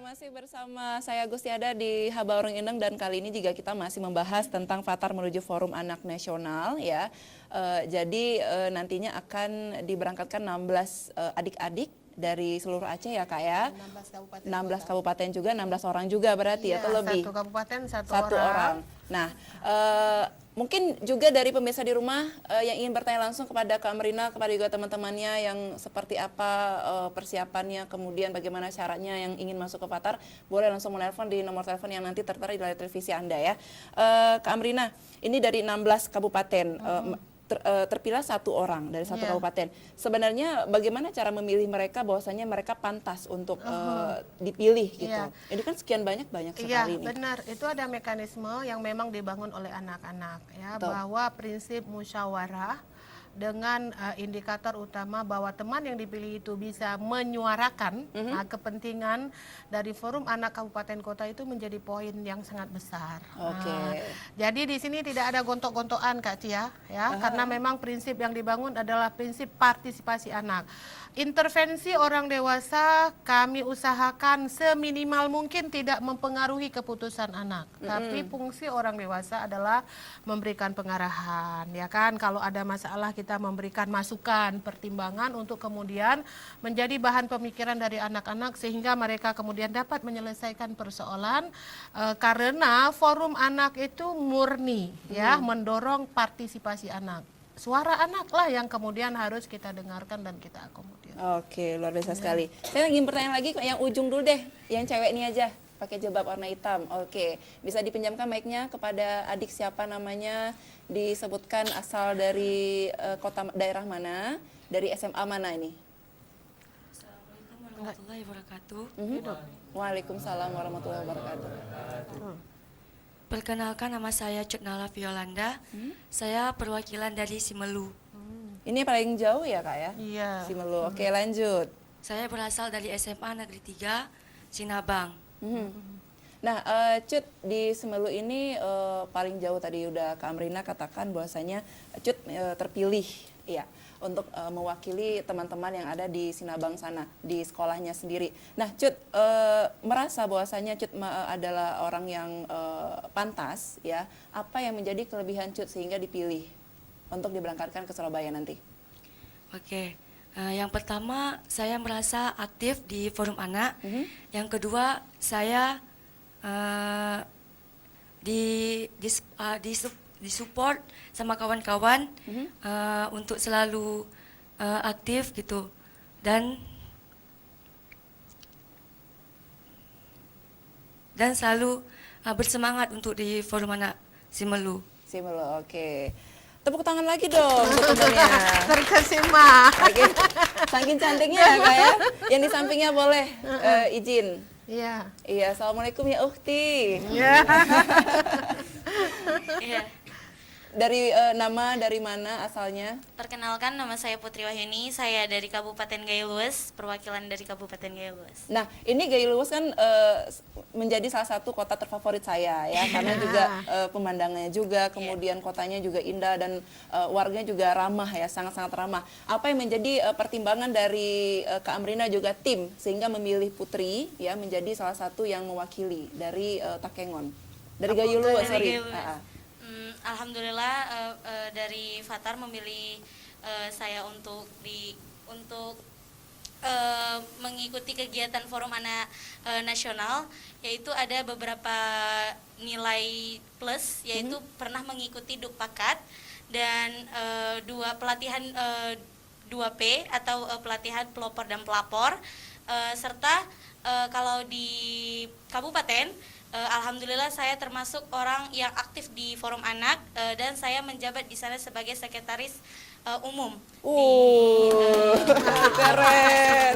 masih bersama saya Gustiada di Habaurung Indeng dan kali ini juga kita masih membahas tentang Fatar menuju Forum Anak Nasional ya. Nantinya akan diberangkatkan 16 adik-adik dari seluruh Aceh ya Kak ya. 16 kabupaten juga, 16 orang juga berarti ya, atau lebih? Satu kabupaten, satu orang. Nah, mungkin juga dari pemirsa di rumah yang ingin bertanya langsung kepada Kak Amrina, kepada juga teman-temannya yang seperti apa persiapannya, kemudian bagaimana syaratnya yang ingin masuk ke Fatar, boleh langsung menelpon di nomor telepon yang nanti tertera di layar televisi Anda ya. Kak Amrina, ini dari 16 kabupaten, terpilih satu orang dari satu kabupaten. Sebenarnya bagaimana cara memilih mereka bahwasanya mereka pantas untuk dipilih gitu? Ini kan sekian banyak sekali nih. Benar, itu ada mekanisme yang memang dibangun oleh anak-anak ya, bahwa prinsip musyawarah dengan indikator utama bahwa teman yang dipilih itu bisa menyuarakan kepentingan dari forum anak kabupaten kota itu menjadi poin yang sangat besar. Jadi di sini tidak ada gontok-gontokan Kak Cia ya, karena memang prinsip yang dibangun adalah prinsip partisipasi anak. Intervensi orang dewasa kami usahakan seminimal mungkin tidak mempengaruhi keputusan anak, tapi fungsi orang dewasa adalah memberikan pengarahan ya kan, kalau ada masalah kita memberikan masukan, pertimbangan untuk kemudian menjadi bahan pemikiran dari anak-anak sehingga mereka kemudian dapat menyelesaikan persoalan, karena forum anak itu murni ya mendorong partisipasi anak. Suara anak lah yang kemudian harus kita dengarkan dan kita akomodir. Oke, luar biasa sekali. Saya ingin bertanya lagi yang ujung dulu deh, yang cewek ini aja, pakai jilbab warna hitam. Oke, bisa dipinjamkan mic-nya kepada adik siapa namanya, disebutkan asal dari kota daerah mana, dari SMA mana ini? Assalamualaikum warahmatullahi wabarakatuh. Waalaikumsalam warahmatullahi wabarakatuh. Perkenalkan, nama saya Cutnala Violanda. Saya perwakilan dari Simelu. Ini paling jauh ya Kak ya? Iya. Simelu. Oke, lanjut. Saya berasal dari SMA Negeri 3 Sinabang. Nah, Cut, di Simelu ini paling jauh tadi udah Kak Amrina katakan bahwasanya Cut terpilih ya untuk mewakili teman-teman yang ada di Sinabang sana, di sekolahnya sendiri. Nah, Cut merasa bahwasanya Cut adalah orang yang pantas ya. Apa yang menjadi kelebihan Cut sehingga dipilih untuk diberangkatkan ke Surabaya nanti? Oke. Yang pertama, saya merasa aktif di Forum Anak. Yang kedua, saya disupport sama kawan-kawan untuk selalu aktif gitu, dan selalu bersemangat untuk di Forum Anak Simelu. Simelu, oke. Tepuk tangan lagi dong untuk temennya. Terkesima. Saking cantiknya ya Kak ya. Yang di sampingnya boleh izin. Iya. Iya, assalamualaikum ya Ukti. Iya. Iya. Dari nama dari mana asalnya? Perkenalkan, nama saya Putri Wahyuni, saya dari Kabupaten Gayo-Luwes, perwakilan dari Kabupaten Gayo-Luwes. Nah, ini Gayo-Luwes kan menjadi salah satu kota terfavorit saya ya, karena juga pemandangannya juga, kemudian kotanya juga indah dan warganya juga ramah ya, sangat-sangat ramah. Apa yang menjadi pertimbangan dari Kak Amrina juga tim sehingga memilih Putri ya menjadi salah satu yang mewakili dari Takengon, dari Gayo-Luwes, sorry. Alhamdulillah dari Fatar memilih saya untuk mengikuti kegiatan Forum Anak Nasional, yaitu ada beberapa nilai plus, yaitu pernah mengikuti Dukpakat dan pelatihan 2P atau pelatihan pelopor dan pelapor, serta kalau di kabupaten, alhamdulillah saya termasuk orang yang aktif di Forum Anak, dan saya menjabat di sana sebagai sekretaris umum. Keren.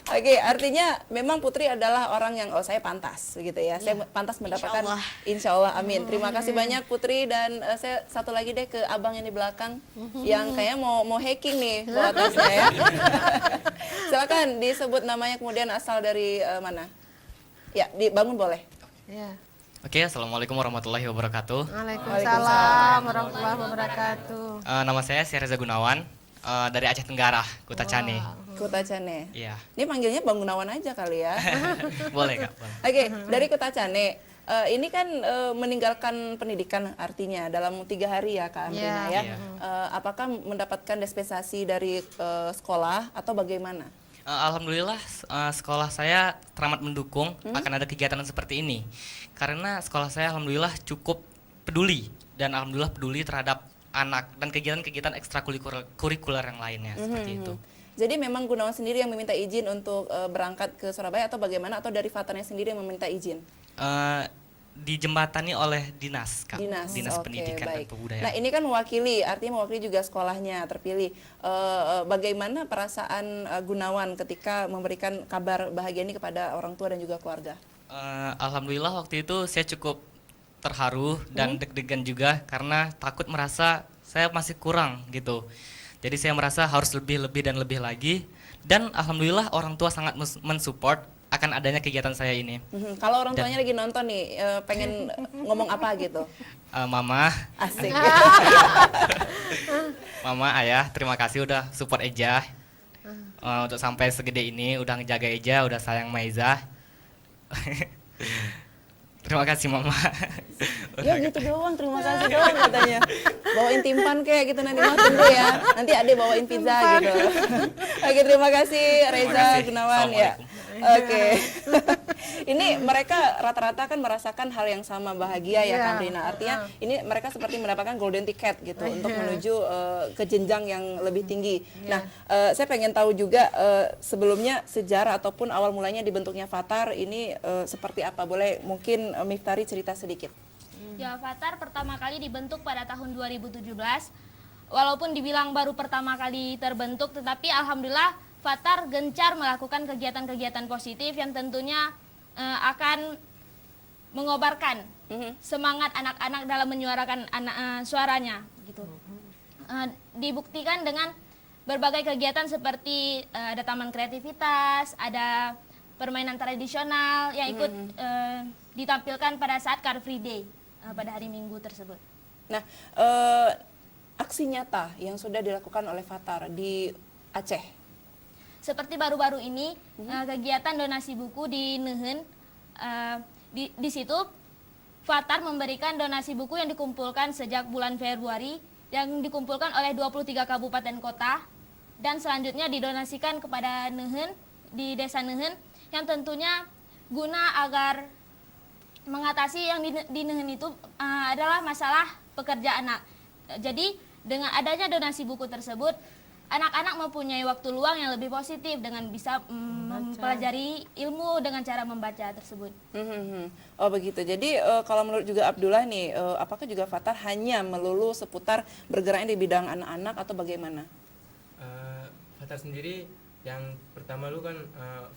Oke, artinya memang Putri adalah orang yang saya pantas begitu ya. Saya pantas mendapatkan, insya Allah, amin. Terima kasih banyak Putri, dan saya satu lagi deh ke abang yang di belakang yang kayaknya mau hacking nih bawa tasnya ya. Silakan disebut namanya kemudian asal dari mana. Ya, dibangun boleh. Ya. Oke, assalamualaikum warahmatullahi wabarakatuh. Waalaikumsalam warahmatullahi wabarakatuh. Nama saya Reza Gunawan, dari Aceh Tenggara, Kota Cane. Kutacane. Iya. Ini panggilnya Bang Gunawan aja kali ya. Boleh Kak, boleh. Oke, dari Kutacane. Ini kan meninggalkan pendidikan artinya dalam 3 hari ya Kak Amrina ya. Iya. Apakah mendapatkan dispensasi dari sekolah atau bagaimana? Alhamdulillah sekolah saya teramat mendukung akan ada kegiatan seperti ini. Karena sekolah saya alhamdulillah cukup peduli dan alhamdulillah peduli terhadap anak dan kegiatan-kegiatan ekstrakurikuler yang lainnya seperti itu. Jadi memang Gunawan sendiri yang meminta izin untuk berangkat ke Surabaya atau bagaimana, atau dari Fatarnya sendiri yang meminta izin? Dijembatani oleh dinas, Kak. Dinas oke, Pendidikan dan baik. Kebudayaan. Nah ini kan artinya mewakili juga sekolahnya terpilih. Bagaimana perasaan Gunawan ketika memberikan kabar bahagia ini kepada orang tua dan juga keluarga? Alhamdulillah waktu itu saya cukup terharu dan deg-degan juga karena takut merasa saya masih kurang gitu. Jadi saya merasa harus lebih dan lebih lagi, dan alhamdulillah orang tua sangat mensupport akan adanya kegiatan saya ini. Kalau orang tuanya lagi nonton nih, pengen ngomong apa gitu? Mama, Asik. Mama, ayah, terima kasih udah support Eja. Untuk sampai segede ini, udah ngejaga Eja, udah sayang sama Eza. Terima kasih Mama. Ya gitu doang, terima kasih doang katanya. Bawain timpan kayak gitu nanti, tunggu ya. Nanti adek bawain pizza gitu. Oke, terima kasih Reza Gunawan ya. Oke. Ini mereka rata-rata kan merasakan hal yang sama, bahagia ya Kak Rina. Artinya ini mereka seperti mendapatkan golden ticket gitu untuk menuju ke jenjang yang lebih tinggi. Nah, saya pengen tahu juga sebelumnya sejarah ataupun awal mulanya dibentuknya Fatar ini seperti apa? Boleh mungkin Miftari cerita sedikit. Ya, Fatar pertama kali dibentuk pada tahun 2017. Walaupun dibilang baru pertama kali terbentuk, tetapi alhamdulillah Fatar gencar melakukan kegiatan-kegiatan positif yang tentunya akan mengobarkan semangat anak-anak dalam menyuarakan suaranya gitu. Dibuktikan dengan berbagai kegiatan seperti ada taman kreativitas, ada permainan tradisional yang ikut ditampilkan pada saat Car Free Day pada hari Minggu tersebut. Nah, aksi nyata yang sudah dilakukan oleh Fatar di Aceh. Seperti baru-baru ini kegiatan donasi buku di Nehen, di situ Fatar memberikan donasi buku yang dikumpulkan sejak bulan Februari, yang dikumpulkan oleh 23 kabupaten kota, dan selanjutnya didonasikan kepada Nehen di desa Nehen, yang tentunya guna agar mengatasi yang di Nehen itu adalah masalah pekerja anak. Jadi dengan adanya donasi buku tersebut, anak-anak mempunyai waktu luang yang lebih positif dengan bisa mempelajari ilmu dengan cara membaca tersebut. Oh begitu. Jadi kalau menurut juga Abdullah nih, apakah juga Fatar hanya melulu seputar bergeraknya di bidang anak-anak atau bagaimana? Fatar sendiri yang pertama lu kan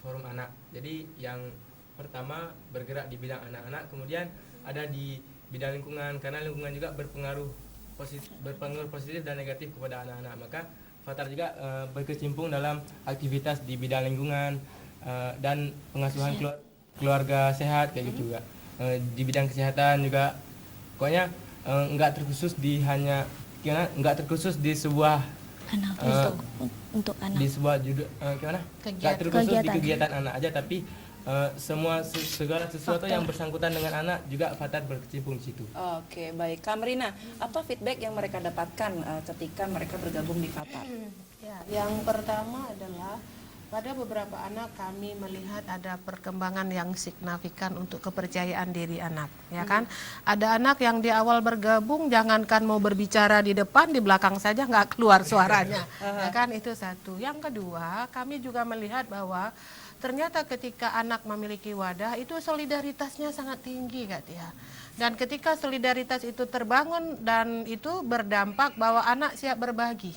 forum anak. Jadi yang pertama bergerak di bidang anak-anak, kemudian ada di bidang lingkungan, karena lingkungan juga berpengaruh positif dan negatif kepada anak-anak. Maka Fatar juga berkecimpung dalam aktivitas di bidang lingkungan dan pengasuhan keluarga sehat kayak gitu juga. Di bidang kesehatan juga, pokoknya nggak terkhusus di sebuah untuk anak. di sebuah judul nggak terkhusus di kegiatan anak aja, tapi segala sesuatu yang bersangkutan dengan anak juga Fatar berkecimpung di situ. Oke, baik. Kamrina, apa feedback yang mereka dapatkan ketika mereka bergabung di Fatar? Ya, yang pertama adalah pada beberapa anak kami melihat ada perkembangan yang signifikan untuk kepercayaan diri anak, ya kan? Ada anak yang di awal bergabung jangankan mau berbicara di depan, di belakang saja nggak keluar suaranya, ya kan? Itu satu. Yang kedua, kami juga melihat bahwa ternyata ketika anak memiliki wadah itu solidaritasnya sangat tinggi, Kak Tia. Dan ketika solidaritas itu terbangun dan itu berdampak bahwa anak siap berbagi.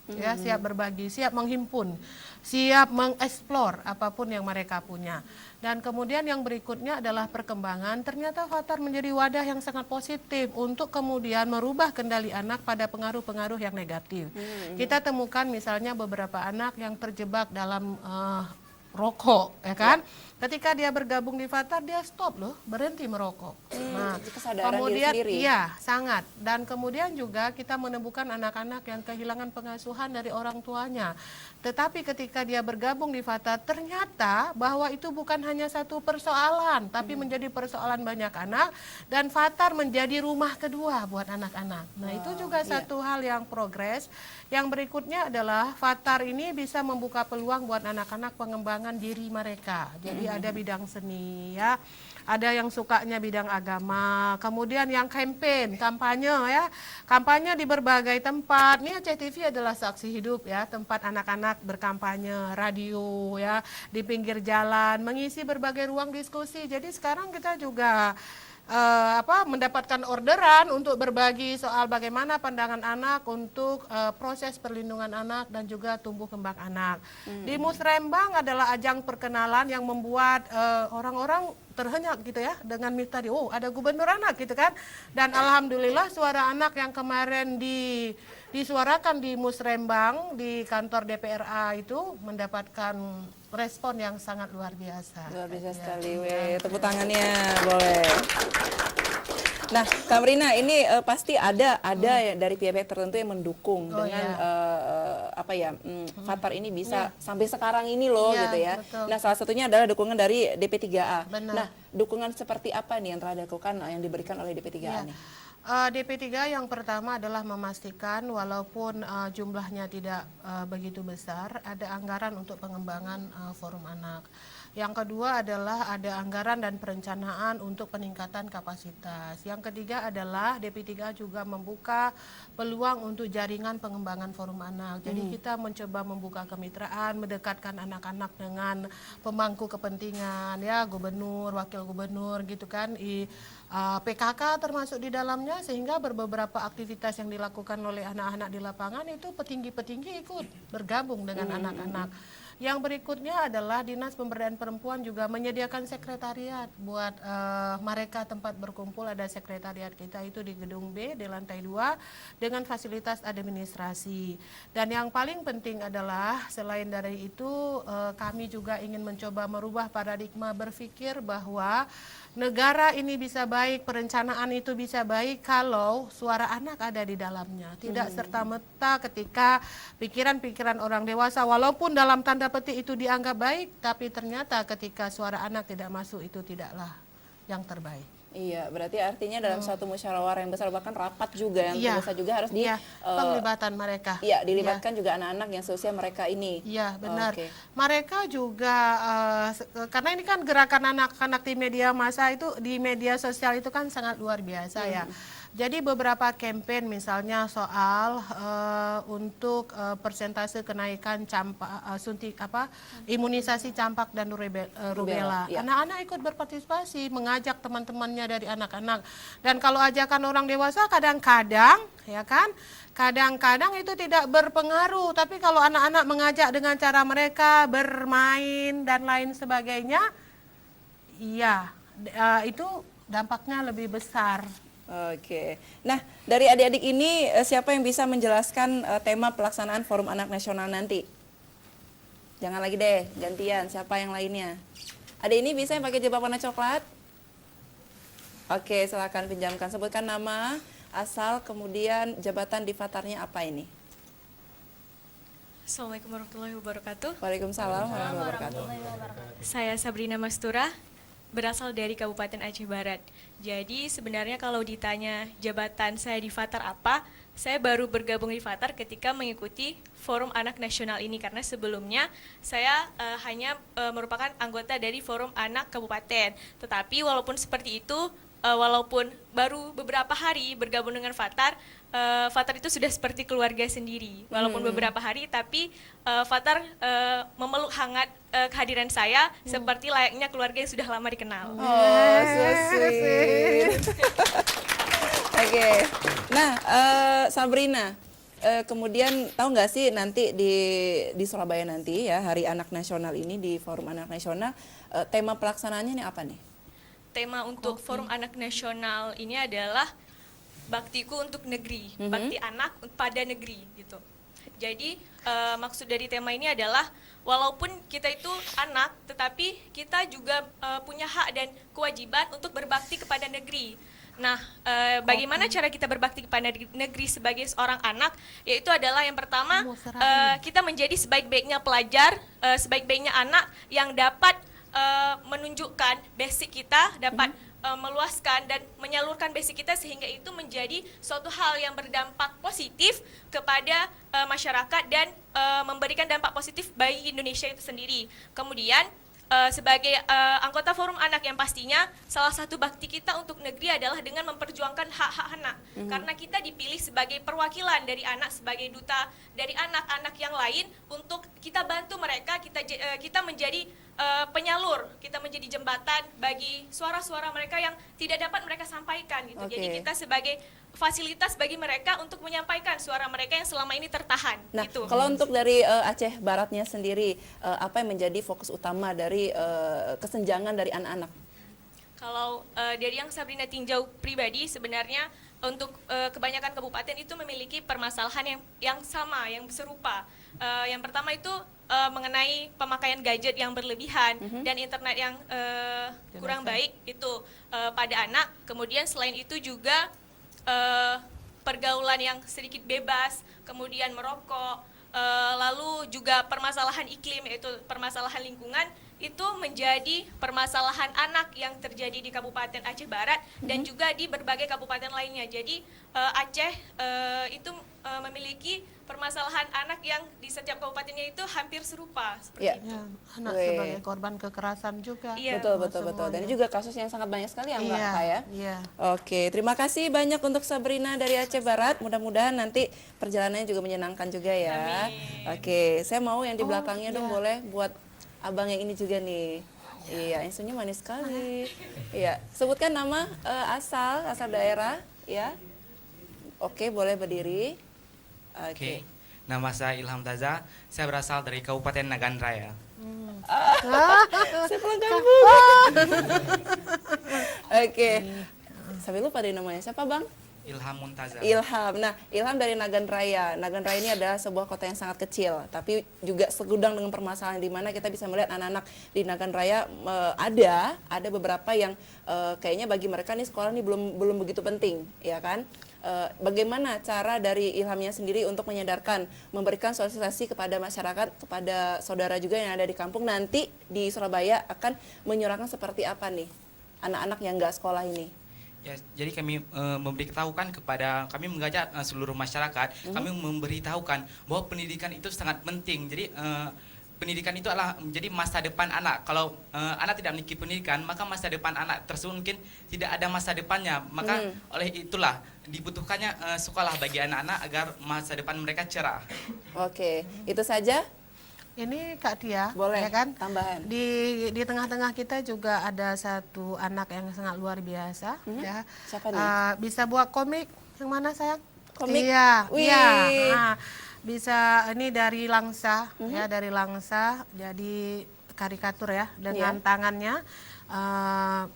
Ya, siap berbagi, siap menghimpun, siap mengeksplor apapun yang mereka punya. Dan kemudian yang berikutnya adalah perkembangan. Ternyata Fatar menjadi wadah yang sangat positif untuk kemudian merubah kendali anak pada pengaruh-pengaruh yang negatif. Kita temukan misalnya beberapa anak yang terjebak dalam rokok, ya kan? Ketika dia bergabung di Fatar, dia stop loh, berhenti merokok. Nah, itu kesadaran diri kemudian sendiri. iya, sangat. Dan kemudian juga kita menemukan anak-anak yang kehilangan pengasuhan dari orang tuanya. Tetapi ketika dia bergabung di Fatar, ternyata bahwa itu bukan hanya satu persoalan, tapi menjadi persoalan banyak anak, dan Fatar menjadi rumah kedua buat anak-anak. Nah, itu juga satu hal yang progres. Yang berikutnya adalah Fatar ini bisa membuka peluang buat anak-anak pengembangan diri mereka. Jadi ada bidang seni ya, ada yang sukanya bidang agama, kemudian yang kampanye ya, kampanye di berbagai tempat. Nih Aceh TV adalah saksi hidup ya, tempat anak-anak berkampanye, radio ya, di pinggir jalan, mengisi berbagai ruang diskusi. Jadi sekarang kita juga mendapatkan orderan untuk berbagi soal bagaimana pandangan anak untuk proses perlindungan anak dan juga tumbuh kembang anak. Di Musrembang adalah ajang perkenalan yang membuat orang-orang terhenyak gitu ya dengan tadi, oh ada gubernur anak gitu kan. Dan alhamdulillah suara anak yang kemarin disuarakan di Musrembang di kantor DPRA itu mendapatkan respon yang sangat luar biasa. Luar biasa Ya. sekali, weh. Tepuk tangannya, boleh. Nah, Kak Rina, ini pasti ada ya dari pihak-pihak tertentu yang mendukung Oh, dengan iya. Fatar ini bisa sampai sekarang ini loh Iya, gitu ya. betul. Nah, salah satunya adalah dukungan dari DP3A. Benar. Nah, dukungan seperti apa nih yang telah dilakukan yang diberikan oleh DP3A Ya. nih? DP3 yang pertama adalah memastikan walaupun jumlahnya tidak begitu besar, ada anggaran untuk pengembangan forum anak. Yang kedua adalah ada anggaran dan perencanaan untuk peningkatan kapasitas. Yang ketiga adalah DP3 juga membuka peluang untuk jaringan pengembangan forum anak. Jadi kita mencoba membuka kemitraan, mendekatkan anak-anak dengan pemangku kepentingan, ya gubernur, wakil gubernur gitu kan, PKK termasuk di dalamnya, sehingga beberapa aktivitas yang dilakukan oleh anak-anak di lapangan itu petinggi-petinggi ikut bergabung dengan anak-anak. Yang berikutnya adalah Dinas Pemberdayaan Perempuan juga menyediakan sekretariat buat mereka tempat berkumpul. Ada sekretariat kita itu di gedung B di lantai 2 dengan fasilitas administrasi. Dan yang paling penting adalah selain dari itu kami juga ingin mencoba merubah paradigma berpikir bahwa negara ini bisa baik, perencanaan itu bisa baik kalau suara anak ada di dalamnya. Tidak serta-merta ketika pikiran-pikiran orang dewasa walaupun dalam tanda petik itu dianggap baik, tapi ternyata ketika suara anak tidak masuk itu tidaklah yang terbaik. Iya, berarti artinya dalam satu musyawarah yang besar, bahkan rapat juga yang Iya. besar juga harus penglibatan mereka. Iya, dilibatkan juga anak-anak yang seusia mereka ini. Iya, benar. Oke. Mereka juga karena ini kan gerakan anak-anak di media massa itu, di media sosial itu kan sangat luar biasa ya. Jadi beberapa campaign misalnya soal untuk persentase kenaikan imunisasi campak dan rubella. Iya. Anak-anak ikut berpartisipasi, mengajak teman-temannya dari anak-anak. Dan kalau ajakan orang dewasa kadang-kadang ya kan, kadang-kadang itu tidak berpengaruh, tapi kalau anak-anak mengajak dengan cara mereka bermain dan lain sebagainya, iya, itu dampaknya lebih besar. Oke. Nah, dari adik-adik ini siapa yang bisa menjelaskan tema pelaksanaan Forum Anak Nasional nanti? Jangan lagi deh, gantian. Siapa yang lainnya? Adik ini bisa yang pakai jilbab warna coklat? Oke, silakan pinjamkan. Sebutkan nama, asal, kemudian jabatan di Fatarnya apa ini? Assalamualaikum warahmatullahi wabarakatuh. Waalaikumsalam warahmatullahi wabarakatuh. Saya Sabrina Mastura, berasal dari Kabupaten Aceh Barat. Jadi sebenarnya kalau ditanya jabatan saya di Fatar apa, saya baru bergabung di Fatar ketika mengikuti Forum Anak Nasional ini, karena sebelumnya saya hanya merupakan anggota dari Forum Anak Kabupaten. Tetapi walaupun seperti itu, walaupun baru beberapa hari bergabung dengan Fatar, Fatar itu sudah seperti keluarga sendiri. Walaupun beberapa hari, tapi Fatar memeluk hangat kehadiran saya seperti layaknya keluarga yang sudah lama dikenal. Oh, so sweet. Oke. Nah, Sabrina, kemudian tahu nggak sih nanti di Surabaya nanti ya, Hari Anak Nasional ini, di Forum Anak Nasional, tema pelaksanaannya ini apa nih? Tema untuk Forum Anak Nasional ini adalah baktiku untuk negeri, bakti anak pada negeri gitu. Jadi maksud dari tema ini adalah walaupun kita itu anak, tetapi kita juga punya hak dan kewajiban untuk berbakti kepada negeri. Nah, bagaimana cara kita berbakti kepada negeri sebagai seorang anak? Yaitu adalah yang pertama, kita menjadi sebaik-baiknya pelajar, sebaik-baiknya anak yang dapat menunjukkan basic kita, dapat meluaskan dan menyalurkan basic kita sehingga itu menjadi suatu hal yang berdampak positif kepada masyarakat dan memberikan dampak positif bagi Indonesia itu sendiri. Kemudian sebagai anggota Forum Anak yang pastinya salah satu bakti kita untuk negeri adalah dengan memperjuangkan hak-hak anak. Karena kita dipilih sebagai perwakilan dari anak, sebagai duta dari anak-anak yang lain untuk kita bantu mereka, kita menjadi penyalur, kita menjadi jembatan bagi suara-suara mereka yang tidak dapat mereka sampaikan gitu. Jadi kita sebagai fasilitas bagi mereka untuk menyampaikan suara mereka yang selama ini tertahan. Nah, gitu. kalau untuk dari Aceh Baratnya sendiri, apa yang menjadi fokus utama dari kesenjangan dari anak-anak? Kalau dari yang Sabrina tinjau pribadi, sebenarnya untuk kebanyakan kabupaten itu memiliki permasalahan yang sama, yang serupa. Yang pertama itu mengenai pemakaian gadget yang berlebihan dan internet yang kurang baik itu pada anak. Kemudian selain itu juga pergaulan yang sedikit bebas, kemudian merokok, lalu juga permasalahan iklim yaitu permasalahan lingkungan itu menjadi permasalahan anak yang terjadi di Kabupaten Aceh Barat dan juga di berbagai kabupaten lainnya. Jadi Aceh itu memiliki permasalahan anak yang di setiap kabupatennya itu hampir serupa seperti itu. Ya, anak sebagai korban kekerasan juga. Iya. Betul. Dan ini juga kasus yang sangat banyak sekali ya Mbak Kak ya. Iya. Oke, terima kasih banyak untuk Sabrina dari Aceh Barat. Mudah-mudahan nanti perjalanannya juga menyenangkan juga ya. Oke, saya mau yang di belakangnya dong boleh buat abang yang ini juga nih. Iya, yang senyum manis sekali. Iya, sebutkan nama, asal daerah ya. Oke, boleh berdiri. Oke, nama saya Ilham Taza. Saya berasal dari Kabupaten Nagan Raya. Saya pulang kampung. Oke, sampai lupa dari namanya. Siapa bang? Ilham Muntaza. Ilham. Nah, Ilham dari Nagan Raya. Nagan Raya ini adalah sebuah kota yang sangat kecil, tapi juga segudang dengan permasalahan di mana kita bisa melihat anak-anak di Nagan Raya ada beberapa yang kayaknya bagi mereka nih sekolah ini belum begitu penting, ya kan? Bagaimana cara dari Ilhamnya sendiri untuk menyadarkan, memberikan sosialisasi kepada masyarakat, kepada saudara juga yang ada di kampung nanti di Surabaya akan menyuarakan seperti apa nih anak-anak yang nggak sekolah ini? Ya, jadi kami memberitahukan kepada, kami mengajak seluruh masyarakat, kami memberitahukan bahwa pendidikan itu sangat penting. Jadi pendidikan itu adalah menjadi masa depan anak. Kalau anak tidak memiliki pendidikan, maka masa depan anak tersebut mungkin tidak ada masa depannya. Maka oleh itulah dibutuhkannya sekolah bagi anak-anak agar masa depan mereka cerah. Oke, itu saja. Ini Kak Tia, Boleh, ya kan? tambahan. Di tengah-tengah kita juga ada satu anak yang sangat luar biasa, ya. Siapa nih? Bisa buat komik, yang mana sayang? Komik? Iya, Wih. iya. Nah, bisa ini dari Langsa, ya dari Langsa, jadi karikatur ya dengan tangannya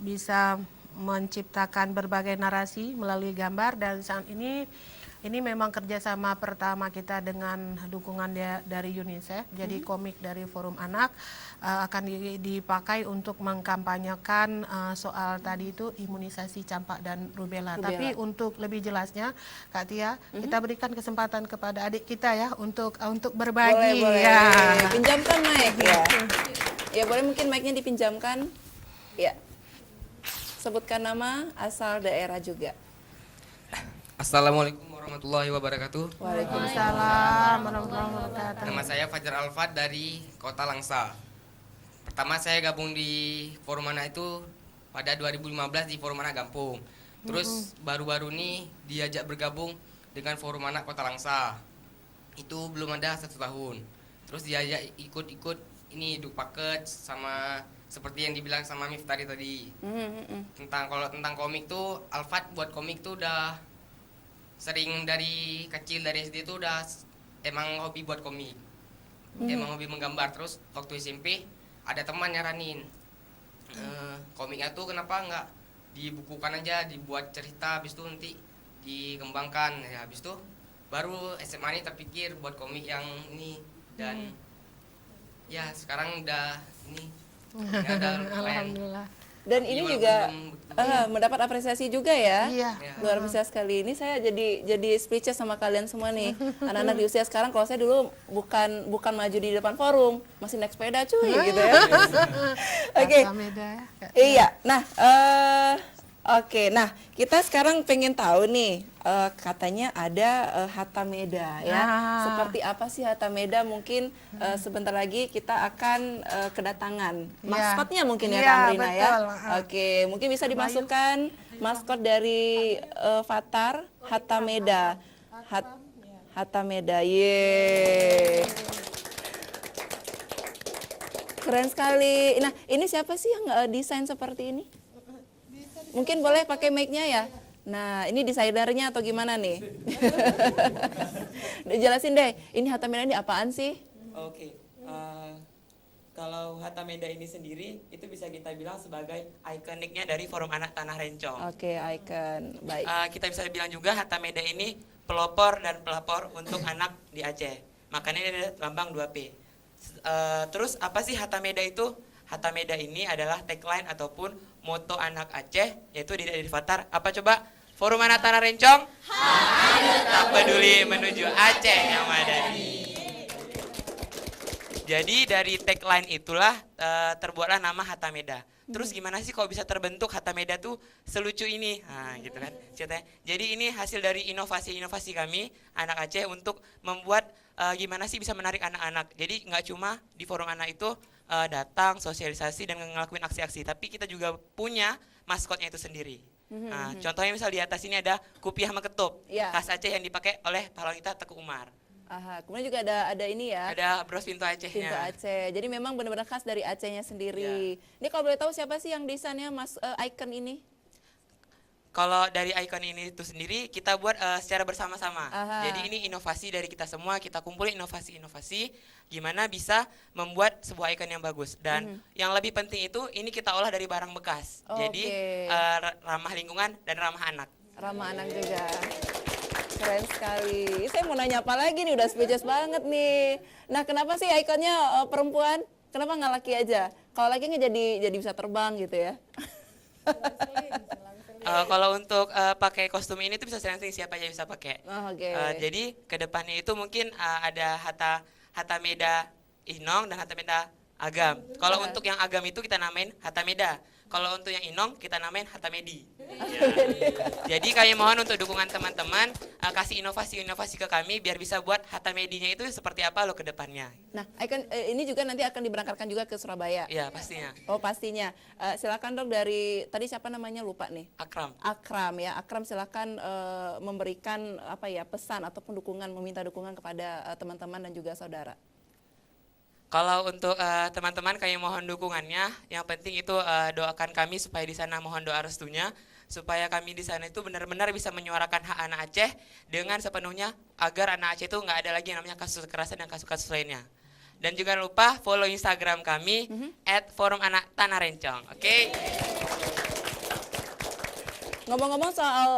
bisa menciptakan berbagai narasi melalui gambar dan saat ini memang kerjasama pertama kita dengan dukungan dari UNICEF. Jadi komik dari Forum Anak akan dipakai untuk mengkampanyekan soal tadi itu imunisasi campak dan rubella. Tapi untuk lebih jelasnya, Kak Tia, kita berikan kesempatan kepada adik kita ya untuk berbagi. Boleh. Ya. Pinjamkan mic ya. Ya boleh mungkin mic-nya dipinjamkan. Ya. Sebutkan nama, asal daerah juga. Assalamualaikum warahmatullahi wabarakatuh. Waalaikumsalam warahmatullahi wabarakatuh. Nama saya Fajar Alfat dari Kota Langsa. Pertama saya gabung di Forum Anak itu pada 2015 di Forum Anak Gampung. Terus baru-baru ini diajak bergabung dengan Forum Anak Kota Langsa. Itu belum ada 1 tahun. Terus diajak ikut ini Dupaket sama seperti yang dibilang sama Miftari tadi. Tentang komik tuh Alfat buat komik tuh udah sering dari kecil, dari SD tuh udah emang hobi buat komik. Emang hobi menggambar. Terus waktu SMP ada teman nyaranin komiknya tuh kenapa nggak dibukukan aja, dibuat cerita, habis itu nanti dikembangkan ya. Habis itu baru SMA ini terpikir buat komik yang ini dan Ya sekarang udah ini ya udah lumayan. Alhamdulillah. Dan ini Walaupun juga belum- mendapat apresiasi juga ya. Iya. Luar biasa sekali. Ini saya jadi speechless sama kalian semua nih. Anak-anak di usia sekarang, kalau saya dulu bukan maju di depan forum, masih naik sepeda cuy gitu ya. Oke. Hatameda ya. Iya. Nah, oke. Nah, kita sekarang pengen tahu nih, katanya ada Hatameda ya. Seperti apa sih Hatameda? Mungkin sebentar lagi kita akan kedatangan maskotnya mungkin ya, Iya, Kak Amrina ya. betul. Oke, mungkin bisa dimasukkan maskot dari Fatar Hatameda. Hatameda. Ye. Keren sekali. Nah, ini siapa sih yang desain seperti ini? Mungkin boleh pakai mic-nya ya. Nah, ini desainernya atau gimana nih? Jelasin deh, ini Hatameda ini apaan sih? Oke, kalau Hatameda ini sendiri itu bisa kita bilang sebagai ikoniknya dari Forum Anak Tanah Rencong. Oke, icon. Baik. Kita bisa bilang juga Hatameda ini pelopor dan pelapor untuk anak di Aceh. Makanya ini ada lambang 2P. Terus apa sih Hatameda itu? Hatameda ini adalah tagline ataupun moto anak Aceh, yaitu dari Fatar. Apa coba? Forum Anak Tanah Rencong, tak peduli menuju Aceh yang madani. Jadi dari tagline itulah terbuatlah nama Hatameda. Terus gimana sih kok bisa terbentuk Hatameda tuh selucu ini? Nah, gitu kan ceritanya. Jadi ini hasil dari inovasi-inovasi kami anak Aceh untuk membuat gimana sih bisa menarik anak-anak. Jadi nggak cuma di forum anak itu datang sosialisasi dan ngelakuin aksi-aksi, tapi kita juga punya maskotnya itu sendiri. Nah, contohnya misal di atas ini ada kupiah meketup, Ya. khas Aceh yang dipakai oleh pahlawan kita Teku Umar. Aha, kemudian juga ada ini ya. Ada bros pintu Pintu Acehnya. Aceh. Jadi memang benar-benar khas dari Acehnya sendiri. Ini kalau boleh tahu siapa sih yang desainnya Mas icon ini? Kalau dari ikon ini itu sendiri kita buat secara bersama-sama. Aha. Jadi ini inovasi dari kita semua, kita kumpulin inovasi-inovasi gimana bisa membuat sebuah ikon yang bagus. Dan yang lebih penting itu ini kita olah dari barang bekas. Jadi ramah lingkungan dan ramah anak. Ramah anak juga. Keren sekali. Saya mau nanya apa lagi nih, udah speechless banget nih. Nah, kenapa sih ikonnya perempuan? Kenapa nggak laki aja? Kalau laki nggak jadi bisa terbang gitu ya? Kalau untuk pakai kostum ini tuh bisa selenting, siapa aja bisa pakai. Oh, oke. Jadi kedepannya itu mungkin ada Hatameda Inong dan Hatameda Agam. Kalau untuk yang Agam itu kita namain Hatameda. Kalau untuk yang Inong kita namain Hatamedi. Jadi kami mohon untuk dukungan teman-teman, kasih inovasi-inovasi ke kami biar bisa buat Hatamedinya itu seperti apa loh ke depannya. Nah, icon ini juga nanti akan diberangkatkan juga ke Surabaya. Iya, pastinya. Oh, pastinya. Silakan dok, dari tadi siapa namanya lupa nih. Akram. Akram ya. Akram silakan memberikan apa ya pesan ataupun dukungan, meminta dukungan kepada teman-teman dan juga saudara. Kalau untuk teman-teman kami mohon dukungannya. Yang penting itu doakan kami supaya di sana mohon doa restunya supaya kami di sana itu benar-benar bisa menyuarakan hak anak Aceh dengan sepenuhnya agar anak Aceh itu nggak ada lagi yang namanya kasus kekerasan dan kasus-kasus lainnya. Dan juga jangan lupa follow Instagram kami @forumanak-tanah-rencong. Oke? Ngomong-ngomong soal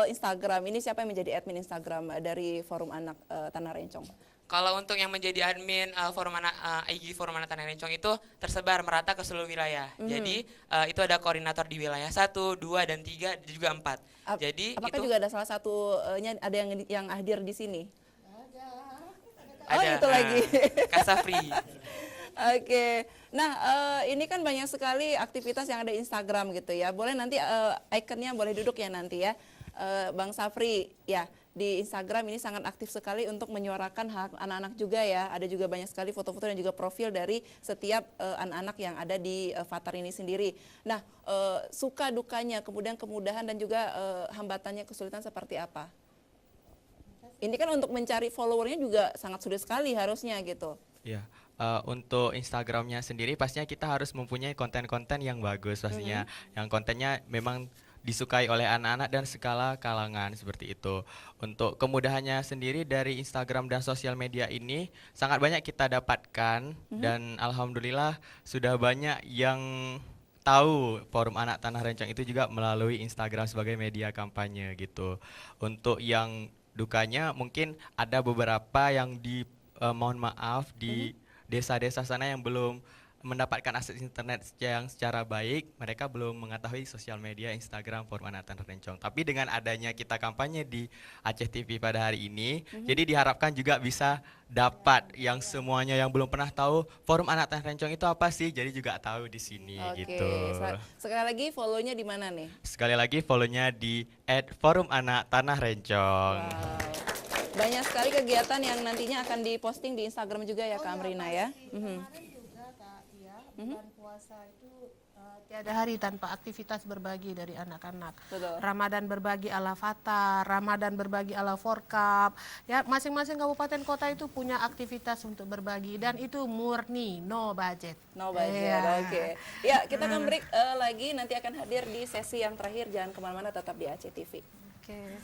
Instagram, ini siapa yang menjadi admin Instagram dari Forum Anak Tanah Rencong? Kalau untuk yang menjadi admin Forum Anak IG Forum Anak Tanah Rencong itu tersebar merata ke seluruh wilayah. Jadi itu ada koordinator di wilayah 1, 2 dan 3 dan juga 4. Jadi apakah itu juga ada salah satunya ada yang hadir di sini? ada Oh, itu lagi. Kak Safri. Oke, nah ini kan banyak sekali aktivitas yang ada di Instagram gitu ya. Boleh nanti ikonnya boleh duduk ya nanti ya, Bang Safri ya. Di Instagram ini sangat aktif sekali untuk menyuarakan hak anak-anak juga ya. Ada juga banyak sekali foto-foto dan juga profil dari setiap anak-anak yang ada di Fatar ini sendiri. Nah, suka dukanya, kemudian kemudahan dan juga hambatannya, kesulitan seperti apa? Ini kan untuk mencari followernya juga sangat sulit sekali harusnya gitu. Ya, untuk Instagramnya sendiri pastinya kita harus mempunyai konten-konten yang bagus pastinya. Yang kontennya memang disukai oleh anak-anak dan segala kalangan seperti itu. Untuk kemudahannya sendiri dari Instagram dan sosial media ini sangat banyak kita dapatkan dan alhamdulillah sudah banyak yang tahu Forum Anak Tanah Rencong itu juga melalui Instagram sebagai media kampanye gitu. Untuk yang dukanya mungkin ada beberapa yang mohon maaf desa-desa sana yang belum mendapatkan akses internet yang secara baik, mereka belum mengetahui sosial media Instagram Forum Anak Tanah Rencong. Tapi dengan adanya kita kampanye di Aceh TV pada hari ini, jadi diharapkan juga bisa dapat yang semuanya yang belum pernah tahu Forum Anak Tanah Rencong itu apa sih, jadi juga tahu di sini gitu. Sekali lagi follow-nya di mana nih? Sekali lagi follow-nya di @Forum Anak Tanah Rencong. Wow. Banyak sekali kegiatan yang nantinya akan diposting di Instagram juga ya Kak Amrina ya. Kemarin juga Kak Tia, bulan puasa itu tiada hari tanpa aktivitas berbagi dari anak-anak. Betul. Ramadan berbagi ala Fatar, Ramadan berbagi ala Forkap. Ya, masing-masing kabupaten kota itu punya aktivitas untuk berbagi dan itu murni no budget. No budget, Iya. oke. Ya, kita akan break lagi, nanti akan hadir di sesi yang terakhir. Jangan kemana-mana, tetap di Aceh TV. Oke.